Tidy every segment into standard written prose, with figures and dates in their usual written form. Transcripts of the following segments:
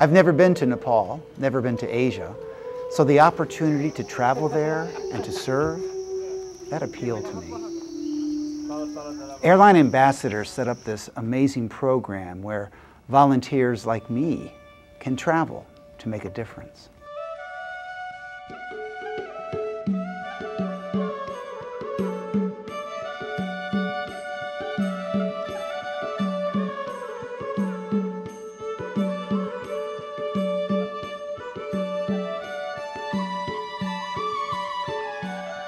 I've never been to Nepal, never been to Asia, so the opportunity to travel there and to serve, that appealed to me. Airline Ambassadors set up this amazing program where volunteers like me can travel to make a difference.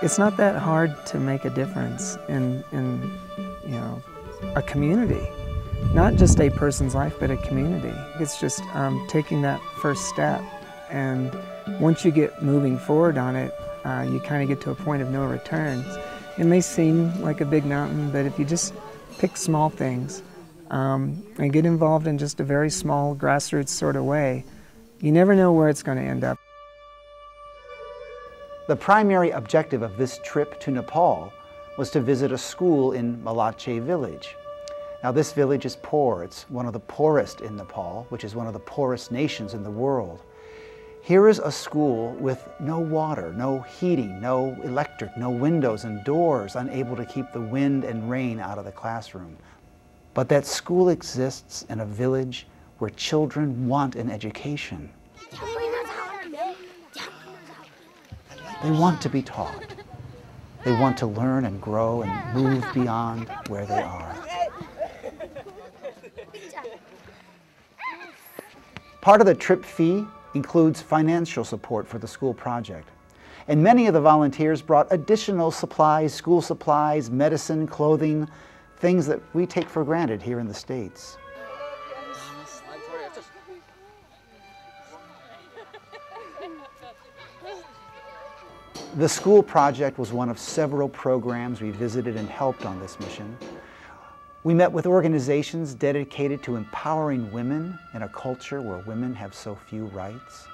It's not that hard to make a difference in a community, not just a person's life, but a community. It's just taking that first step, and once you get moving forward on it, you kind of get to a point of no return. It may seem like a big mountain, but if you just pick small things and get involved in just a very small grassroots sort of way, you never know where it's going to end up. The primary objective of this trip to Nepal was to visit a school in Melanche Village. Now this village is poor. It's one of the poorest in Nepal, which is one of the poorest nations in the world. Here is a school with no water, no heating, no electric, no windows and doors, unable to keep the wind and rain out of the classroom. But that school exists in a village where children want an education. They want to be taught. They want to learn and grow and move beyond where they are. Part of the trip fee includes financial support for the school project. And many of the volunteers brought additional supplies, school supplies, medicine, clothing, things that we take for granted here in the States. The school project was one of several programs we visited and helped on this mission. We met with organizations dedicated to empowering women in a culture where women have so few rights.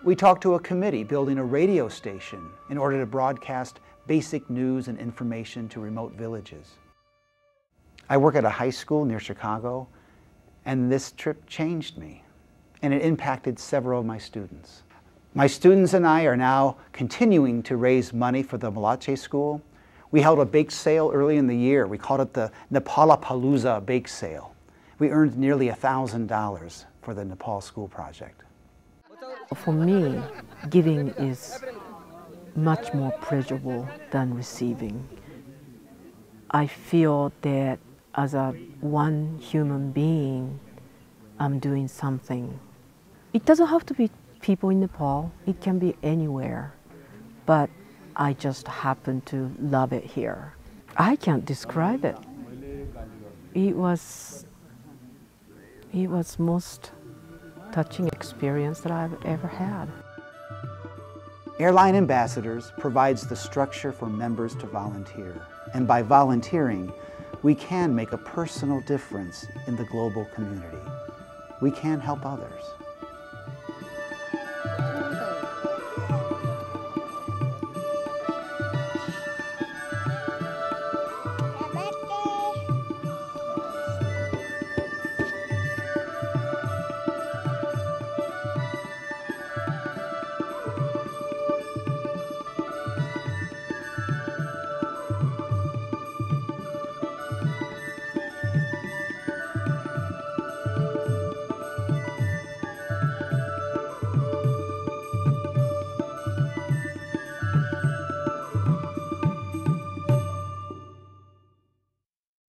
We talked to a committee building a radio station in order to broadcast basic news and information to remote villages. I work at a high school near Chicago, and this trip changed me, and it impacted several of my students. My students and I are now continuing to raise money for the Melanche School. We held a bake sale early in the year. We called it the Nepalapalooza Bake Sale. We earned nearly $1,000 for the Nepal School Project. For me, giving is much more pleasurable than receiving. I feel that as one human being, I'm doing something. It doesn't have to be people in Nepal, it can be anywhere, but I just happen to love it here. I can't describe it. It was most touching experience that I've ever had. Airline Ambassadors provides the structure for members to volunteer. And by volunteering, we can make a personal difference in the global community. We can help others.